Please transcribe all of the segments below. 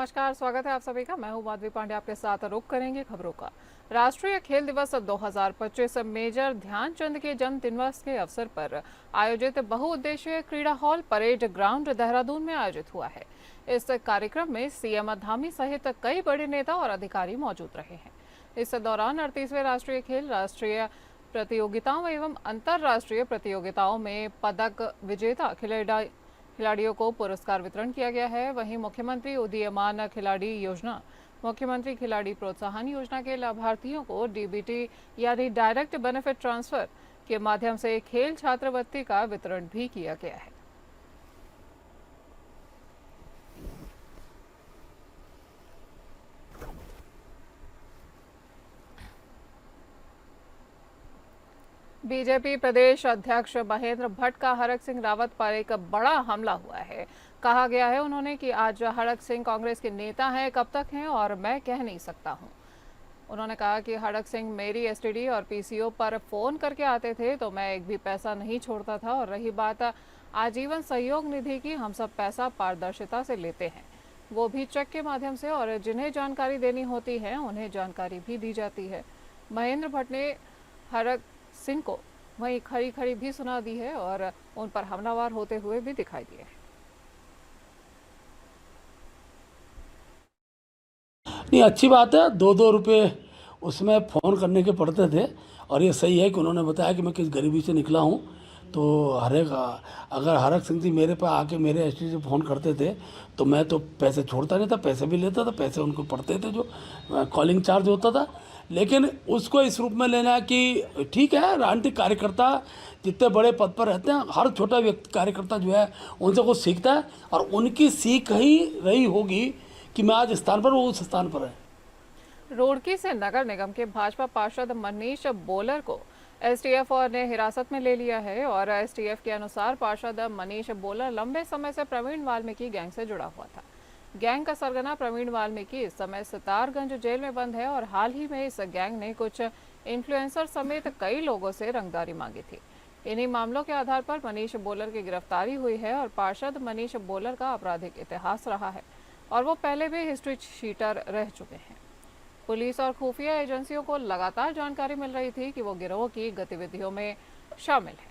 नमस्कार, स्वागत है आप सभी का। मैं हूं माधवी पांडे, आपके साथ रुक करेंगे खबरों का। राष्ट्रीय खेल दिवस 2025 मेजर ध्यानचंद के जन्म दिवस के अवसर पर आयोजित बहुउद्देशीय क्रीड़ा हॉल परेड ग्राउंड देहरादून में आयोजित हुआ है। इस कार्यक्रम में सीएम धामी सहित कई बड़े नेता और अधिकारी मौजूद रहे हैं। इस दौरान 38वें राष्ट्रीय खेल, राष्ट्रीय प्रतियोगिताओं एवं अंतर्राष्ट्रीय प्रतियोगिताओं में पदक विजेता खिलाड़ियों को पुरस्कार वितरण किया गया है। वहीं मुख्यमंत्री उदीयमान खिलाड़ी योजना, मुख्यमंत्री खिलाड़ी प्रोत्साहन योजना के लाभार्थियों को डीबीटी यानी डायरेक्ट बेनिफिट ट्रांसफर के माध्यम से खेल छात्रवृत्ति का वितरण भी किया गया है। बीजेपी प्रदेश अध्यक्ष महेंद्र भट्ट का हरक सिंह रावत पर एक बड़ा हमला हुआ है। कहा गया है उन्होंने कि आज हरक सिंह कांग्रेस के नेता हैं, कब तक हैं और मैं कह नहीं सकता हूं। उन्होंने कहा कि हरक सिंह मेरी एसटीडी और पीसीओ पर फोन करके आते थे तो मैं एक भी पैसा नहीं छोड़ता था। और रही बात आजीवन सहयोग निधि की, हम सब पैसा पारदर्शिता से लेते हैं, वो भी चेक के माध्यम से, और जिन्हें जानकारी देनी होती है उन्हें जानकारी भी दी जाती है। महेंद्र भट्ट ने हरक सिंह को वहीं खड़ी खड़ी भी सुना दी है और उन पर हमलावर होते हुए भी दिखाई दिए हैं। नहीं, अच्छी बात है। 2-2 रुपये उसमें फ़ोन करने के पड़ते थे, और ये सही है कि उन्होंने बताया कि मैं किस गरीबी से निकला हूँ। तो अगर हरक सिंह जी मेरे पे आके मेरे एसटी से फ़ोन करते थे तो मैं तो पैसे छोड़ता नहीं था, पैसे भी लेता था, पैसे उनको पड़ते थे जो कॉलिंग चार्ज होता था। लेकिन उसको इस रूप में लेना कि ठीक है, राजनीतिक कार्यकर्ता जितने बड़े पद पर रहते हैं, हर छोटा व्यक्ति कार्यकर्ता जो है उनसे कुछ सीखता है, और उनकी सीख ही रही होगी कि मैं आज इस स्थान पर, वो उस स्थान पर है। रुड़की से नगर निगम के भाजपा पार्षद मनीष बोलर को एसटीएफ ने हिरासत में ले लिया है। और एसटीएफ के अनुसार पार्षद मनीष बोलर लंबे समय से प्रवीण वाल्मीकि गैंग से जुड़ा हुआ था। गैंग का सरगना प्रवीण वाल्मीकि इस समय सितारगंज जेल में बंद है और हाल ही में इस गैंग ने कुछ इन्फ्लुएंसर समेत कई लोगों से रंगदारी मांगी थी। इन्हीं मामलों के आधार पर मनीष बोलर की गिरफ्तारी हुई है। और पार्षद मनीष बोलर का आपराधिक इतिहास रहा है और वो पहले भी हिस्ट्री शीटर रह चुके हैं। पुलिस और खुफिया एजेंसियों को लगातार जानकारी मिल रही थी कि वो गिरोह की गतिविधियों में शामिल है।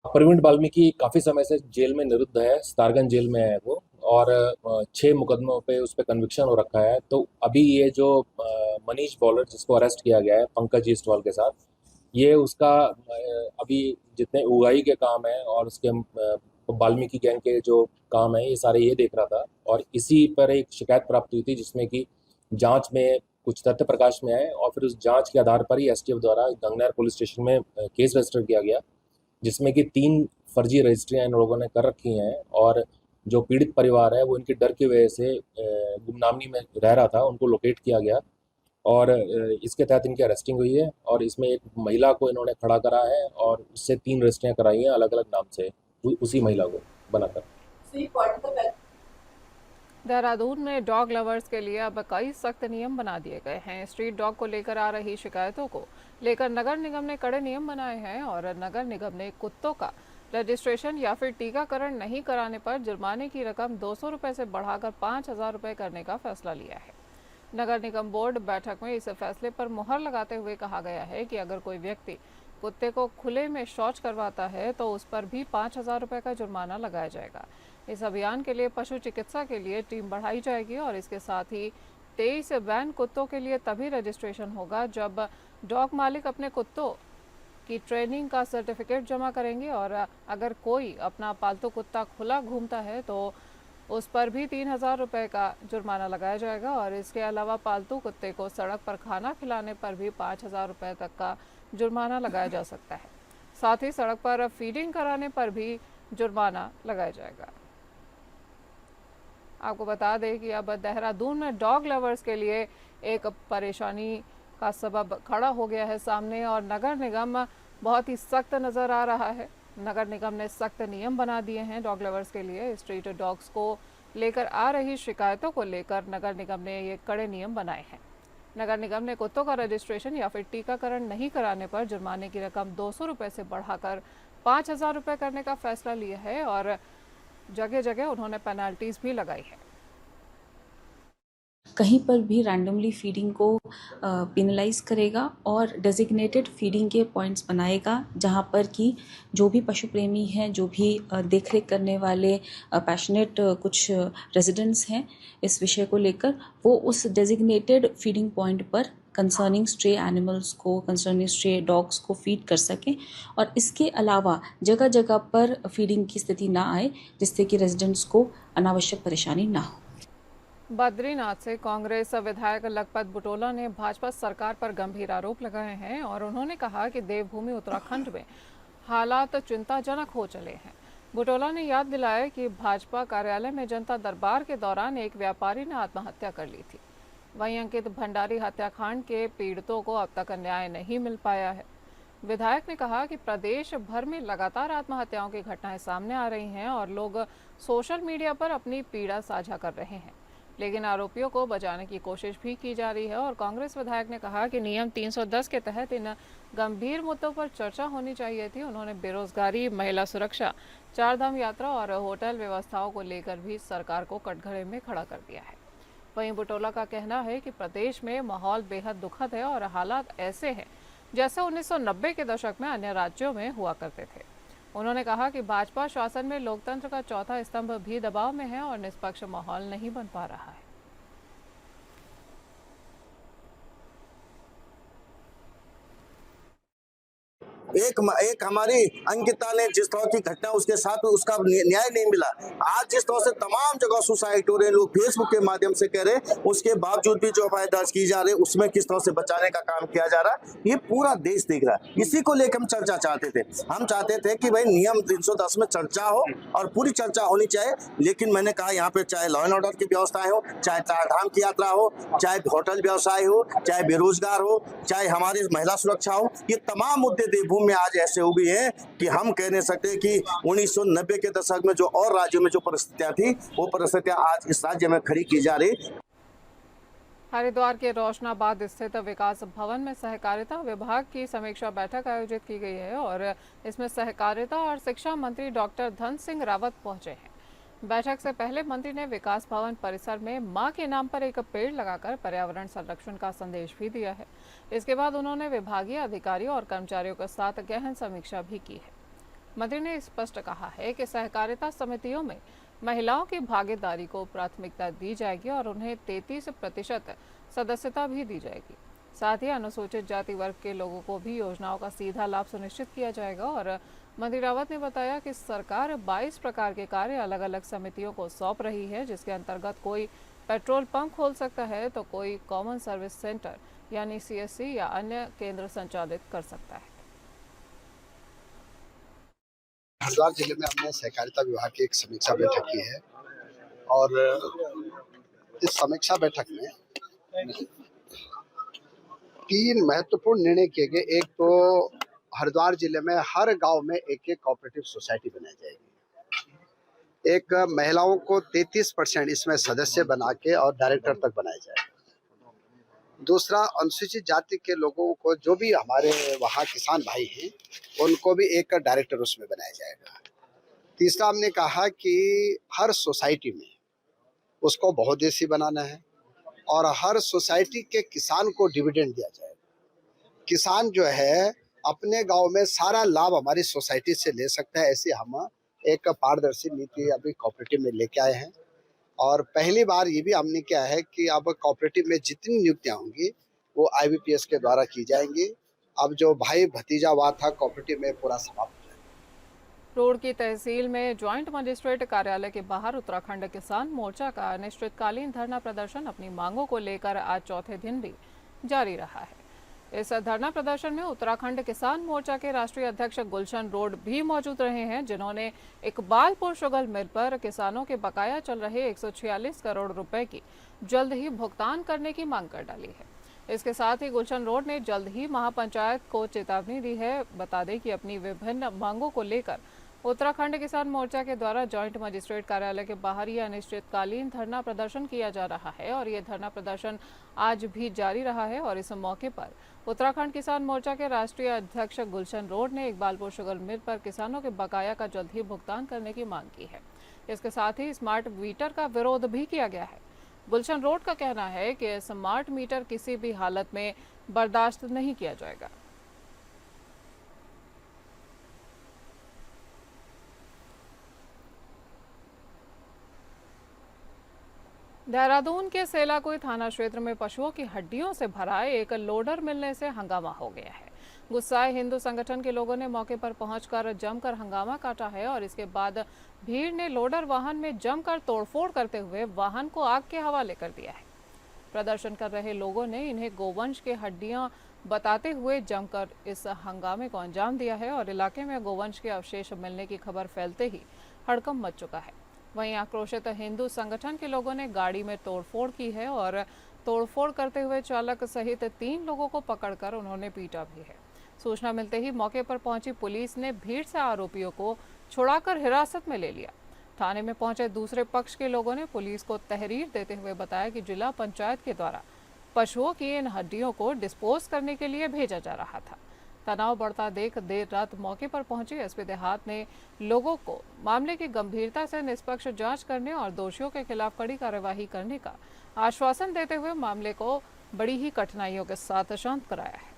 प्रवीण वाल्मीकि काफी समय से जेल में निरुद्ध है, सितारगंज जेल में है वो, और 6 मुकदमों पे उस पर कन्विक्शन हो रखा है। तो अभी ये जो मनीष बॉलर जिसको अरेस्ट किया गया है पंकज ईस्टवाल के साथ, ये उसका अभी जितने उगाही के काम है और उसके वाल्मीकि गैंग के जो काम है, ये सारे ये देख रहा था। और इसी पर एक शिकायत प्राप्त हुई थी जिसमें कि जांच में कुछ तथ्य प्रकाश में आए, और फिर उस जांच के आधार पर ही एसटीएफ द्वारा गंगनहर पुलिस स्टेशन में केस रजिस्टर किया गया, जिसमें कि 3 फर्जी रजिस्ट्रियाँ इन लोगों ने कर रखी हैं। और जो पीड़ित परिवार है वो इनकी डर की वजह से गुमनामी में रह रहा था, उनको लोकेट किया गया और इसके तहत इनकी अरेस्टिंग हुई है। और इसमें एक महिला को इन्होंने खड़ा करा है और उससे 3 रजिस्ट्रियाँ कराई हैं अलग अलग नाम से, उसी महिला को बनाकर। देहरादून में डॉग लवर्स के लिए अब कई सख्त नियम बना दिए गए हैं। स्ट्रीट डॉग को लेकर आ रही शिकायतों को लेकर नगर निगम ने कड़े नियम बनाए हैं। और नगर निगम ने कुत्तों का रजिस्ट्रेशन या फिर टीकाकरण नहीं कराने पर जुर्माने की रकम 200 रुपये से बढ़ाकर 5,000 रुपये करने का फैसला लिया है। नगर निगम बोर्ड बैठक में इस फैसले पर मुहर लगाते हुए कहा गया है कि अगर कोई व्यक्ति कुत्ते को खुले में शौच करवाता है तो उस पर भी 5,000 रुपये का जुर्माना लगाया जाएगा। इस अभियान के लिए पशु चिकित्सा के लिए टीम बढ़ाई जाएगी और इसके साथ ही 23 वैन कुत्तों के लिए तभी रजिस्ट्रेशन होगा जब डॉग मालिक अपने कुत्तों की ट्रेनिंग का सर्टिफिकेट जमा करेंगे। और अगर कोई अपना पालतू कुत्ता खुला घूमता है तो उस पर भी 3,000 रुपये का जुर्माना लगाया जाएगा। और इसके अलावा पालतू कुत्ते को सड़क पर खाना खिलाने पर भी 5,000 रुपये तक का जुर्माना लगाया जा सकता है। साथ ही सड़क पर फीडिंग कराने पर भी जुर्माना लगाया जाएगा। आपको बता दें कि अब देहरादून में डॉग लवर्स के लिए एक परेशानी का सबब खड़ा हो गया है सामने, और नगर निगम बहुत ही सख्त नज़र आ रहा है। नगर निगम ने सख्त नियम बना दिए हैं डॉग लवर्स के लिए। स्ट्रीट डॉग्स को लेकर आ रही शिकायतों को लेकर नगर निगम ने ये कड़े नियम बनाए हैं। नगर निगम ने कुत्तों का रजिस्ट्रेशन या फिर टीकाकरण नहीं कराने पर जुर्माने की रकम 200 रुपये से बढ़ाकर 5,000 रुपये करने का फैसला लिया है और जगह जगह उन्होंने पेनल्टीज भी लगाई है। कहीं पर भी रैंडमली फीडिंग को पेनलाइज करेगा और डेजिग्नेटेड फीडिंग के पॉइंट्स बनाएगा, जहां पर कि जो भी पशु प्रेमी हैं, जो भी देखरेख करने वाले पैशनेट कुछ रेजिडेंट्स हैं इस विषय को लेकर, वो उस डेजिग्नेटेड फीडिंग पॉइंट पर कंसर्निंग स्ट्रे एनिमल्स को, कंसर्निंग स्ट्रे डॉग्स को फीड कर सकें। और इसके अलावा जगह जगह पर फीडिंग की स्थिति ना आए, जिससे कि रेजिडेंट्स को अनावश्यक परेशानी ना हो। बद्रीनाथ से कांग्रेस विधायक लखपत बुटोला ने भाजपा सरकार पर गंभीर आरोप लगाए हैं और उन्होंने कहा कि देवभूमि उत्तराखंड में हालात चिंताजनक हो चले हैं। बुटोला ने याद दिलाया कि भाजपा कार्यालय में जनता दरबार के दौरान एक व्यापारी ने आत्महत्या कर ली थी। वहीं अंकित भंडारी हत्याकांड के पीड़ितों को अब तक न्याय नहीं मिल पाया है। विधायक ने कहा कि प्रदेश भर में लगातार आत्महत्याओं की घटनाएं सामने आ रही हैं और लोग सोशल मीडिया पर अपनी पीड़ा साझा कर रहे हैं, लेकिन आरोपियों को बचाने की कोशिश भी की जा रही है। और कांग्रेस विधायक ने कहा कि नियम 310 के तहत इन गंभीर मुद्दों पर चर्चा होनी चाहिए थी। उन्होंने बेरोजगारी, महिला सुरक्षा, चारधाम यात्रा और होटल व्यवस्थाओं को लेकर भी सरकार को कटघरे में खड़ा कर दिया है। वहीं बुटोला का कहना है कि प्रदेश में माहौल बेहद दुखद है और हालात ऐसे हैं जैसे 1990 के दशक में अन्य राज्यों में हुआ करते थे। उन्होंने कहा कि भाजपा शासन में लोकतंत्र का चौथा स्तंभ भी दबाव में है और निष्पक्ष माहौल नहीं बन पा रहा है। एक हमारी अंकिता ने जिस तरह की घटना उसके साथ उसका न्याय नहीं मिला। आज जिस तरह से तमाम जगह सुसाइड हो रहे, लोग फेसबुक के माध्यम से कह रहे, उसके बावजूद भी जो एफआईआर दर्ज की जा रही है उसमें किस तरह से बचाने का काम किया जा रहा है, ये पूरा देश देख रहा है। इसी को लेकर हम चर्चा चाहते थे। हम चाहते थे कि भाई नियम 310 में चर्चा हो और पूरी चर्चा होनी चाहिए, लेकिन मैंने कहा यहाँ पे चाहे लॉ एंड ऑर्डर की व्यवस्थाएं हो, चाहे चारधाम की यात्रा हो, चाहे होटल व्यवसाय हो, चाहे बेरोजगार हो, चाहे हमारी महिला सुरक्षा हो, ये तमाम मुद्दे देवभूमि में आज ऐसे हो गए हैं कि हम कह नहीं सकते कि 1990 के दशक में जो और राज्यों में जो परिस्थितियां थी, वो परिस्थितियां आज इस राज्य में खड़ी की जा रही। हरिद्वार के रोशनाबाद स्थित विकास भवन में सहकारिता विभाग की समीक्षा बैठक आयोजित की गई है और इसमें सहकारिता और शिक्षा मंत्री डॉक्टर धन सिंह रावत पहुंचे हैं। बैठक से पहले मंत्री ने विकास भवन परिसर में मां के नाम पर एक पेड़ लगाकर पर्यावरण संरक्षण का संदेश भी दिया है। इसके बाद उन्होंने विभागीय अधिकारियों और कर्मचारियों के साथ गहन समीक्षा भी की है। मंत्री ने स्पष्ट कहा है कि सहकारिता समितियों में महिलाओं की भागीदारी को प्राथमिकता दी जाएगी और उन्हें 33% सदस्यता भी दी जाएगी। साथ ही अनुसूचित जाति वर्ग के लोगों को भी योजनाओं का सीधा लाभ सुनिश्चित किया जाएगा। और मंत्री रावत ने बताया कि सरकार 22 प्रकार के कार्य अलग अलग समितियों को सौंप रही है, जिसके अंतर्गत कोई पेट्रोल पंप खोल सकता है तो कोई कॉमन सर्विस सेंटर यानी CSC या अन्य केंद्र संचालित कर सकता है। हरिद्वार जिले में हमने सहकारिता विभाग की एक समीक्षा बैठक की है और इस समीक्षा बैठक में 3 महत्वपूर्ण निर्णय किए गए। एक तो हरिद्वार जिले में हर गांव में एक कोऑपरेटिव सोसाइटी बनाई जाएगी। एक महिलाओं को 33% इसमें सदस्य बना के और डायरेक्टर तक बनाया जाएगा। दूसरा, अनुसूचित जाति के लोगों को जो भी हमारे वहाँ किसान भाई हैं उनको भी एक डायरेक्टर उसमें बनाया जाएगा। तीसरा, हमने कहा कि हर सोसाइटी में उसको बहुउद्देशीय बनाना है और हर सोसाइटी के किसान को डिविडेंड दिया जाएगा। किसान जो है अपने गांव में सारा लाभ हमारी सोसाइटी से ले सकता है। ऐसी हम एक पारदर्शी नीति अभी कोऑपरेटिव में लेके आए हैं और पहली बार ये भी हमने किया है कि अब कोऑपरेटिव में जितनी नियुक्तियां होंगी वो IBPS के द्वारा की जाएंगी। अब जो भाई भतीजावाद था कोऑपरेटिव में पूरा समाप्त हो जाएगा। रोड की तहसील में ज्वाइंट मजिस्ट्रेट कार्यालय के बाहर उत्तराखंड किसान मोर्चा का अनिश्चितकालीन धरना प्रदर्शन अपनी मांगों को लेकर आज चौथे दिन भी जारी रहा है। इस धरना प्रदर्शन में उत्तराखंड किसान मोर्चा के राष्ट्रीय अध्यक्ष गुलशन रोड भी मौजूद रहे हैं, जिन्होंने इकबालपुर शुगर मिल पर किसानों के बकाया चल रहे 146 करोड़ रुपए की जल्द ही भुगतान करने की मांग कर डाली है। इसके साथ ही गुलशन रोड ने जल्द ही महापंचायत को चेतावनी दी है। बता दें कि अपनी विभिन्न मांगों को लेकर उत्तराखंड किसान मोर्चा के द्वारा जॉइंट मजिस्ट्रेट कार्यालय के बाहर ये अनिश्चितकालीन धरना प्रदर्शन किया जा रहा है और ये धरना प्रदर्शन आज भी जारी रहा है। और इस मौके पर उत्तराखंड किसान मोर्चा के राष्ट्रीय अध्यक्ष गुलशन रोड ने इकबालपुर शुगर मिल पर किसानों के बकाया का जल्द ही भुगतान करने की मांग की है। इसके साथ ही स्मार्ट मीटर का विरोध भी किया गया है। गुलशन रोड का कहना है कि स्मार्ट मीटर किसी भी हालत में बर्दाश्त नहीं किया जाएगा। देहरादून के सेलाकुई थाना क्षेत्र में पशुओं की हड्डियों से भरा एक लोडर मिलने से हंगामा हो गया है। गुस्साए हिंदू संगठन के लोगों ने मौके पर पहुंचकर जमकर हंगामा काटा है और इसके बाद भीड़ ने लोडर वाहन में जमकर तोड़फोड़ करते हुए वाहन को आग के हवाले कर दिया है। प्रदर्शन कर रहे लोगों ने इन्हें गोवंश के हड्डियां बताते हुए जमकर इस हंगामे को अंजाम दिया है और इलाके में गोवंश के अवशेष मिलने की खबर फैलते ही हड़कंप मच चुका है। वहीं आक्रोशित हिंदू संगठन के लोगों ने गाड़ी में तोड़फोड़ की है और तोड़फोड़ करते हुए चालक सहित 3 लोगों को पकड़कर उन्होंने पीटा भी है। सूचना मिलते ही मौके पर पहुंची पुलिस ने भीड़ से आरोपियों को छुड़ाकर हिरासत में ले लिया। थाने में पहुंचे दूसरे पक्ष के लोगों ने पुलिस को तहरीर देते हुए बताया कि जिला पंचायत के द्वारा पशुओं की इन हड्डियों को डिस्पोज करने के लिए भेजा जा रहा था। तनाव बढ़ता देख देर रात मौके पर पहुंचे एसपी देहात ने लोगों को मामले की गंभीरता से निष्पक्ष जांच करने और दोषियों के खिलाफ कड़ी कार्यवाही करने का आश्वासन देते हुए मामले को बड़ी ही कठिनाइयों के साथ शांत कराया है।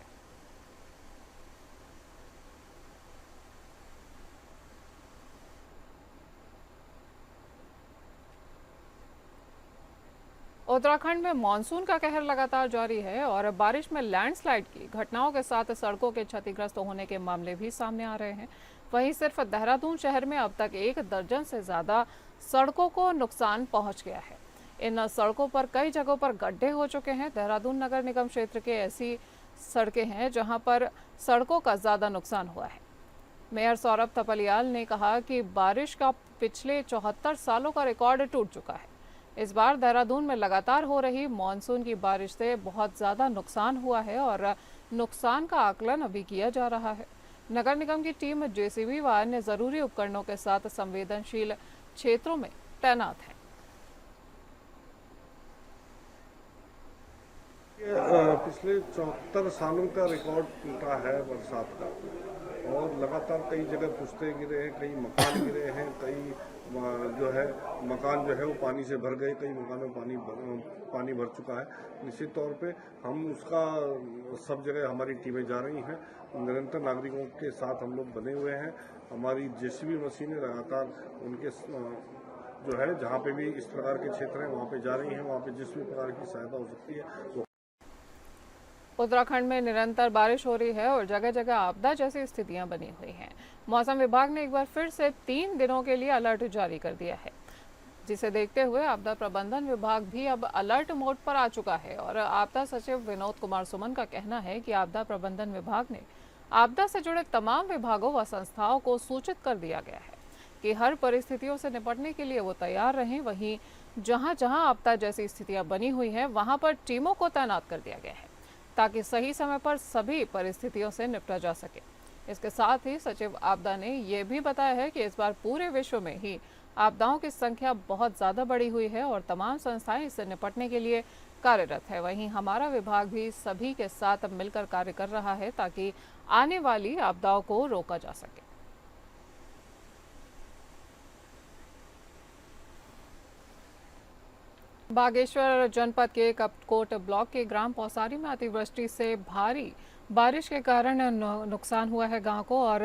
उत्तराखंड में मानसून का कहर लगातार जारी है और बारिश में लैंडस्लाइड की घटनाओं के साथ सड़कों के क्षतिग्रस्त होने के मामले भी सामने आ रहे हैं। वहीं सिर्फ देहरादून शहर में अब तक 1 दर्जन से ज्यादा सड़कों को नुकसान पहुंच गया है। इन सड़कों पर कई जगहों पर गड्ढे हो चुके हैं। देहरादून नगर निगम क्षेत्र के ऐसी सड़कें हैं जहां पर सड़कों का ज्यादा नुकसान हुआ है। मेयर सौरभ थपलियाल ने कहा कि बारिश का पिछले 74 सालों का रिकॉर्ड टूट चुका है। इस बार देहरादून में लगातार हो रही मानसून की बारिश से बहुत ज़्यादा नुकसान हुआ है और नुकसान का आकलन अभी किया जा रहा है। नगर निगम की टीम जेसीबी व अन्य ज़रूरी उपकरणों के साथ संवेदनशील क्षेत्रों में तैनात है। पिछले 74 सालों का रिकॉर्ड टूटा है बरसात का और लगातार कई जगह पुश्ते गिरे हैं, कई मकान गिरे हैं, कई जो है मकान जो है वो पानी से भर गए, कई मकानों में पानी भर चुका है। निश्चित तौर पे हम उसका सब जगह हमारी टीमें जा रही हैं, निरंतर नागरिकों के साथ हम लोग बने हुए हैं। हमारी जेसीबी मशीनें लगातार उनके जो है जहाँ पे भी इस प्रकार के क्षेत्र हैं वहाँ पे जा रही हैं, वहाँ पे जिस भी प्रकार की सहायता हो सकती है। उत्तराखंड में निरंतर बारिश हो रही है और जगह जगह आपदा जैसी स्थितियां बनी हुई हैं। मौसम विभाग ने एक बार फिर से 3 दिनों के लिए अलर्ट जारी कर दिया है, जिसे देखते हुए आपदा प्रबंधन विभाग भी अब अलर्ट मोड पर आ चुका है। और आपदा सचिव विनोद कुमार सुमन का कहना है कि आपदा प्रबंधन विभाग ने आपदा से जुड़े तमाम विभागों व संस्थाओं को सूचित कर दिया गया है कि हर परिस्थितियों से निपटने के लिए वो तैयार रहें। वहीं जहां जहां आपदा जैसी स्थितियां बनी हुई है वहां पर टीमों को तैनात कर दिया गया है ताकि सही समय पर सभी परिस्थितियों से निपटा जा सके। इसके साथ ही सचिव आपदा ने यह भी बताया है कि इस बार पूरे विश्व में ही आपदाओं की संख्या बहुत ज़्यादा बढ़ी हुई है और तमाम संस्थाएं इससे निपटने के लिए कार्यरत है। वहीं हमारा विभाग भी सभी के साथ मिलकर कार्य कर रहा है ताकि आने वाली आपदाओं को रोका जा सके। बागेश्वर जनपद के कपकोट ब्लॉक के ग्राम पौसारी में अतिवृष्टि से भारी बारिश के कारण नुकसान हुआ है गांव को और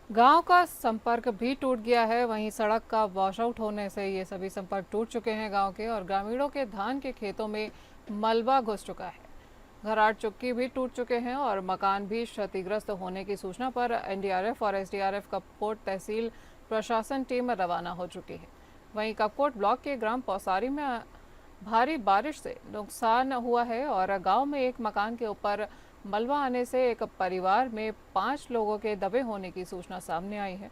गांव का संपर्क भी टूट गया है। वहीं सड़क का वॉशआउट होने से ये सभी संपर्क टूट चुके हैं गांव के और ग्रामीणों के धान के खेतों में मलबा घुस चुका है। घराट चुक्की भी टूट चुके हैं और मकान भी क्षतिग्रस्त होने की सूचना पर एनडीआरएफ और एसडीआरएफ कपकोट तहसील प्रशासन टीम रवाना हो चुकी है। वहीं कपकोट ब्लॉक के ग्राम पौसारी में भारी बारिश से नुकसान हुआ है और गांव में एक मकान के ऊपर मलबा आने से एक परिवार में 5 लोगों के दबे होने की सूचना सामने आई है।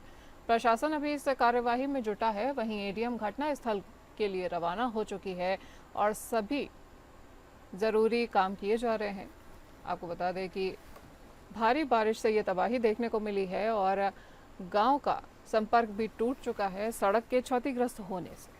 प्रशासन अभी इस कार्यवाही में जुटा है। वहीं एडीएम घटना स्थल के लिए रवाना हो चुकी है और सभी ज़रूरी काम किए जा रहे हैं। आपको बता दें कि भारी बारिश से ये तबाही देखने को मिली है और गांव का संपर्क भी टूट चुका है सड़क के क्षतिग्रस्त होने से।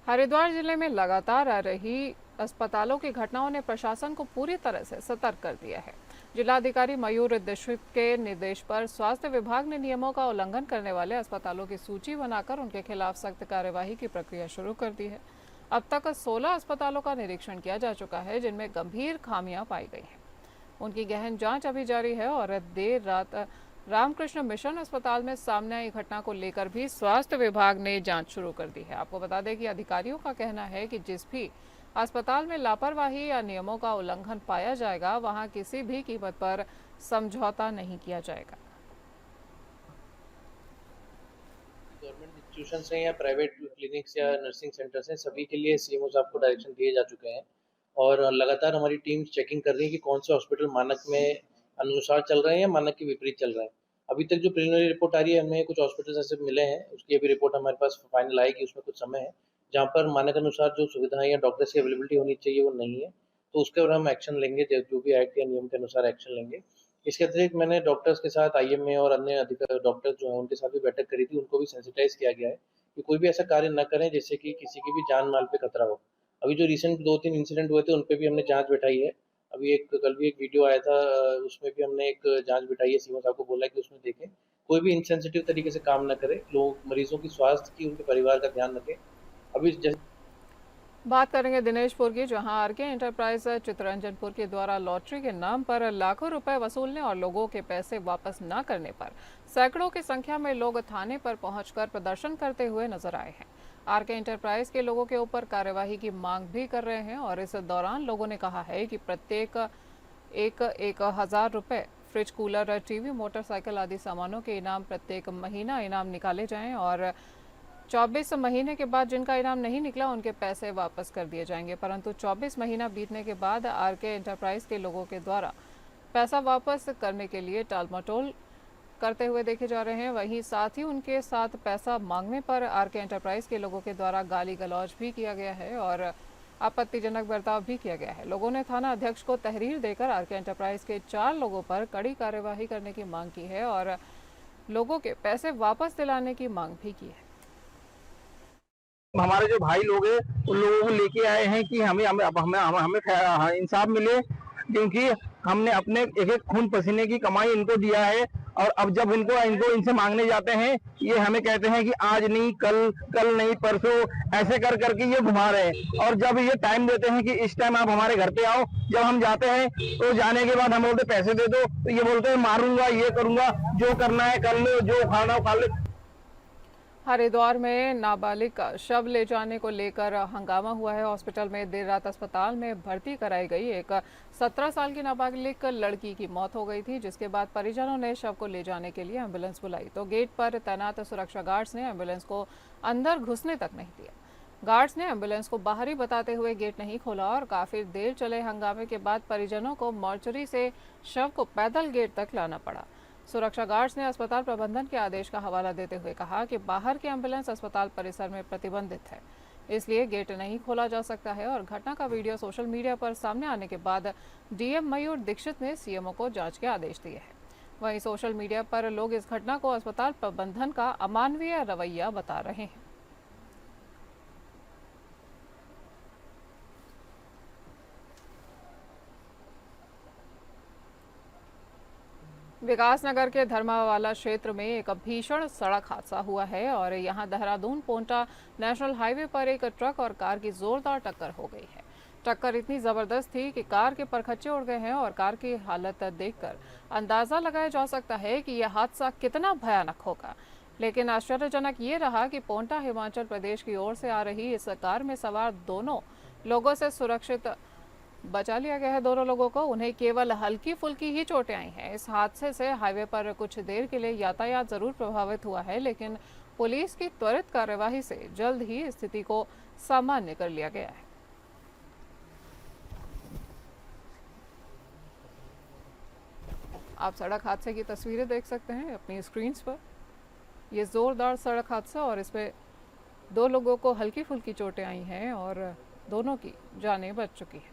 हरिद्वार जिले में लगातार आ रही अस्पतालों की घटनाओं ने प्रशासन को पूरी तरह से सतर्क कर दिया है। जिलाधिकारी मयूर दीक्षित के निर्देश पर स्वास्थ्य विभाग ने नियमों का उल्लंघन करने वाले अस्पतालों की सूची बनाकर उनके खिलाफ सख्त कार्यवाही की प्रक्रिया शुरू कर दी है। अब तक 16 अस्पतालों का निरीक्षण किया जा चुका है जिनमें गंभीर खामियां पाई गई हैं। उनकी गहन जांच अभी जारी है और देर रात रामकृष्ण मिशन अस्पताल में सामने आई घटना को लेकर भी स्वास्थ्य विभाग ने जांच शुरू कर दी है। आपको बता दें कि अधिकारियों का कहना है कि जिस भी अस्पताल में लापरवाही या नियमों का उल्लंघन पाया जाएगा वहां किसी भी कीमत पर समझौता नहीं किया जाएगा। गवर्नमेंट इंस्टीट्यूशंस हैं या प्राइवेट क्लिनिक्स या नर्सिंग सेंटर्स हैं, सभी के लिए सीएमओ साहब को डायरेक्शन दिए जा चुके हैं और लगातार हमारी टीम चेकिंग कर रही है कि कौन से हॉस्पिटल मानक में अनुसार चल रहे हैं या मानक के विपरीत चल रहे हैं। अभी तक जो प्रिलिमिनरी रिपोर्ट आ रही है, हमें कुछ हॉस्पिटल्स ऐसे मिले हैं, उसकी अभी रिपोर्ट हमारे पास फाइनल आएगी, उसमें कुछ समय है जहाँ पर मानक अनुसार जो सुविधाएं या डॉक्टर्स की अवेलेबिलिटी होनी चाहिए वो नहीं है, तो उसके ऊपर हम एक्शन लेंगे, जो भी एक्ट या नियम के अनुसार एक्शन लेंगे। इसके अतिरिक्त मैंने डॉक्टर्स के साथ IMA और अन्य अधिकारी डॉक्टर्स जो हैं उनके साथ भी बैठक करी थी, उनको भी सेंसिटाइज किया गया है कि कोई भी ऐसा कार्य न करें जिससे कि किसी की भी जान माल पे खतरा हो। अभी जो रिसेंट 2-3 इंसिडेंट हुए थे उन पे भी हमने जांच बैठाई है। अभी कल भी एक वीडियो आया था, उसमें भी हमने एक जांच बिठाई है, सीएमओ साहब को बोला है कि उसमें देखें, कोई भी इनसेंसिटिव तरीके से काम न करे, लोग मरीजों की स्वास्थ्य की, उनके परिवार का ध्यान रखें। अभी बात करेंगे दिनेशपुर की, जहां आरके एंटरप्राइज चितरंजनपुर के द्वारा लॉटरी के नाम पर लाखों रुपए वसूलने और लोगों के पैसे वापस न करने पर सैकड़ों की संख्या में लोग थाने पर पहुंचकर प्रदर्शन करते हुए नजर आए हैं। आरके एंटरप्राइज के लोगों के ऊपर कार्यवाही की मांग भी कर रहे हैं और इस दौरान लोगों ने कहा है कि प्रत्येक 1,000 रुपए फ्रिज, कूलर, टीवी, मोटरसाइकिल आदि सामानों के इनाम प्रत्येक महीना इनाम निकाले जाएं और 24 महीने के बाद जिनका इनाम नहीं निकला उनके पैसे वापस कर दिए जाएंगे। परंतु 24 महीना बीतने के बाद आरके एंटरप्राइज के लोगों के द्वारा पैसा वापस करने के लिए टालमटोल करते हुए देखे जा रहे हैं। वहीं साथ ही उनके साथ पैसा मांगने पर आरके एंटरप्राइज के लोगों के द्वारा गाली गलौज भी किया गया है और आपत्तिजनक बर्ताव भी किया गया है। लोगों ने थाना अध्यक्ष को तहरीर देकर आरके एंटरप्राइज के 4 लोगों पर कड़ी कार्यवाही करने की मांग की है और लोगों के पैसे वापस दिलाने की मांग भी की है। हमारे जो भाई लोग हैं उन लोगों को लेके आए हैं कि हमें इंसाफ मिले, क्योंकि हमने अपने एक खून पसीने की कमाई इनको दिया है और अब जब इनको इनसे मांगने जाते हैं, ये हमें कहते हैं कि आज नहीं, कल नहीं, परसों, ऐसे कर करके ये घुमा रहे हैं। और जब ये टाइम देते हैं कि इस टाइम आप हमारे घर पे आओ, जब हम जाते हैं तो जाने के बाद हम बोलते पैसे दे दो, तो ये बोलते हैं मारूंगा, ये करूंगा, जो करना है कर लो, जो खाना खा लो। हरिद्वार में नाबालिग का शव ले जाने को लेकर हंगामा हुआ है। हॉस्पिटल में देर रात अस्पताल में भर्ती कराई गई एक 17 साल की नाबालिग लड़की की मौत हो गई थी, जिसके बाद परिजनों ने शव को ले जाने के लिए एम्बुलेंस बुलाई तो गेट पर तैनात सुरक्षा गार्ड्स ने एम्बुलेंस को अंदर घुसने तक नहीं दिया। गार्ड्स ने एम्बुलेंस को बाहरी बताते हुए गेट नहीं खोला और काफी देर चले हंगामे के बाद परिजनों को मॉर्चरी से शव को पैदल गेट तक लाना पड़ा। सुरक्षा गार्ड्स ने अस्पताल प्रबंधन के आदेश का हवाला देते हुए कहा कि बाहर की एम्बुलेंस अस्पताल परिसर में प्रतिबंधित है, इसलिए गेट नहीं खोला जा सकता है। और घटना का वीडियो सोशल मीडिया पर सामने आने के बाद डीएम मयूर दीक्षित ने सीएमओ को जांच के आदेश दिए हैं। वहीं सोशल मीडिया पर लोग इस घटना को अस्पताल प्रबंधन का अमानवीय रवैया बता रहे हैं। विकासनगर के धर्मावाला क्षेत्र में एक भीषण सड़क हादसा हुआ है और यहां देहरादून पोंटा नेशनल हाईवे पर एक ट्रक और कार की जोरदार टक्कर हो गई है। टक्कर इतनी जबरदस्त थी कि कार के परखच्चे उड़ गए हैं और कार की हालत देखकर अंदाजा लगाया जा सकता है कि यह हादसा कितना भयानक होगा। लेकिन आश्चर्यजनक ये रहा कि पोंटा हिमाचल प्रदेश की ओर से आ रही इस कार में सवार दोनों लोगों से सुरक्षित बचा लिया गया है। दोनों लोगों को उन्हें केवल हल्की फुल्की ही चोटें आई हैं। इस हादसे से हाईवे पर कुछ देर के लिए यातायात जरूर प्रभावित हुआ है, लेकिन पुलिस की त्वरित कार्यवाही से जल्द ही स्थिति को सामान्य कर लिया गया है। आप सड़क हादसे की तस्वीरें देख सकते हैं अपनी स्क्रीन्स पर। ये जोरदार सड़क हादसा और इसमें 2 लोगों को हल्की फुल्की चोटें आई हैं और दोनों की जानें बच चुकी हैं।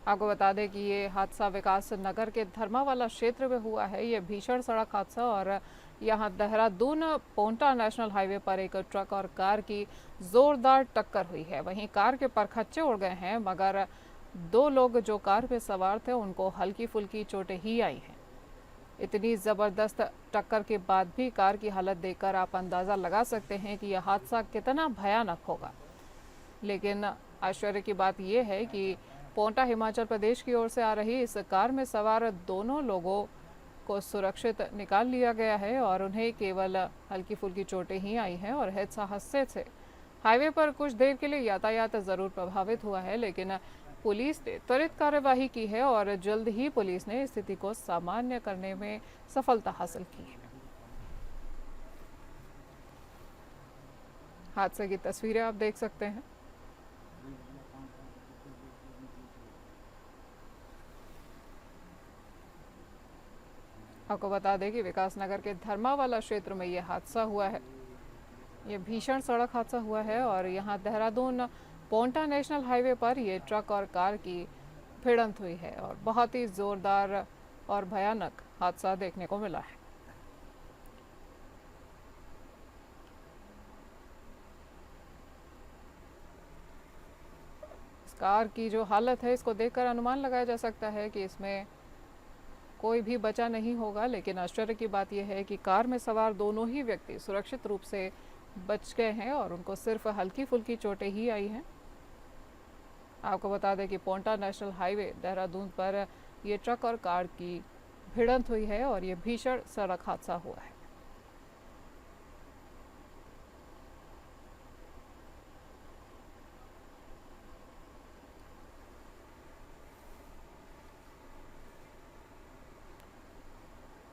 आपको बता दें कि ये हादसा विकास नगर के धर्मावाला क्षेत्र में हुआ है। ये भीषण सड़क हादसा और यहाँ देहरादून पोंटा नेशनल हाईवे पर एक ट्रक और कार की जोरदार टक्कर हुई है। वहीं कार के परखच्चे उड़ गए हैं, मगर 2 लोग जो कार पे सवार थे उनको हल्की फुल्की चोटें ही आई हैं। इतनी ज़बरदस्त टक्कर के बाद भी कार की हालत देखकर आप अंदाज़ा लगा सकते हैं कि यह हादसा कितना भयानक होगा। लेकिन आश्चर्य की बात यह है कि पोंटा हिमाचल प्रदेश की ओर से आ रही इस कार में सवार दोनों लोगों को सुरक्षित निकाल लिया गया है और उन्हें केवल हल्की फुल्की चोटें ही आई हैं और हादसे से हाईवे पर कुछ देर के लिए यातायात ज़रूर प्रभावित हुआ है, लेकिन पुलिस ने त्वरित कार्यवाही की है और जल्द ही पुलिस ने स्थिति को सामान्य करने में सफलता हासिल की है। हादसे की तस्वीरें आप देख सकते हैं। आपको बता दें कि विकासनगर के धर्मावाला क्षेत्र में यह हादसा हुआ है। ये भीषण सड़क हादसा हुआ है और यहाँ देहरादून पोंटा नेशनल हाईवे पर ये ट्रक और कार की भिड़ंत हुई है और बहुत ही जोरदार और भयानक हादसा देखने को मिला है। इस कार की जो हालत है, इसको देखकर अनुमान लगाया जा सकता है कि इसमें कोई भी बचा नहीं होगा, लेकिन आश्चर्य की बात यह है कि कार में सवार दोनों ही व्यक्ति सुरक्षित रूप से बच गए हैं और उनको सिर्फ हल्की फुल्की चोटें ही आई हैं। आपको बता दें कि पोंटा नेशनल हाईवे देहरादून पर यह ट्रक और कार की भिड़ंत हुई है और ये भीषण सड़क हादसा हुआ है।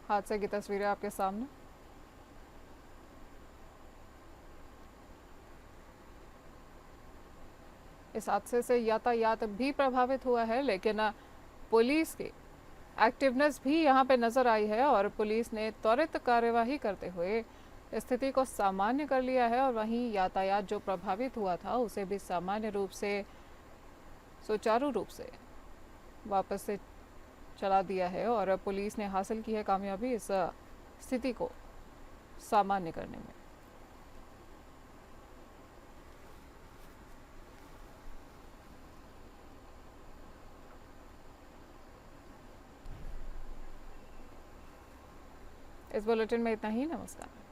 हादसे की तस्वीरें आपके सामने। इस हादसे से यातायात भी प्रभावित हुआ है, लेकिन पुलिस की एक्टिवनेस भी यहाँ पे नज़र आई है और पुलिस ने त्वरित कार्यवाही करते हुए स्थिति को सामान्य कर लिया है और वहीं यातायात जो प्रभावित हुआ था उसे भी सामान्य रूप से सुचारू रूप से वापस से चला दिया है और पुलिस ने हासिल की है कामयाबी इस स्थिति को सामान्य करने में। इस बुलेटिन में इतना ही। नमस्कार।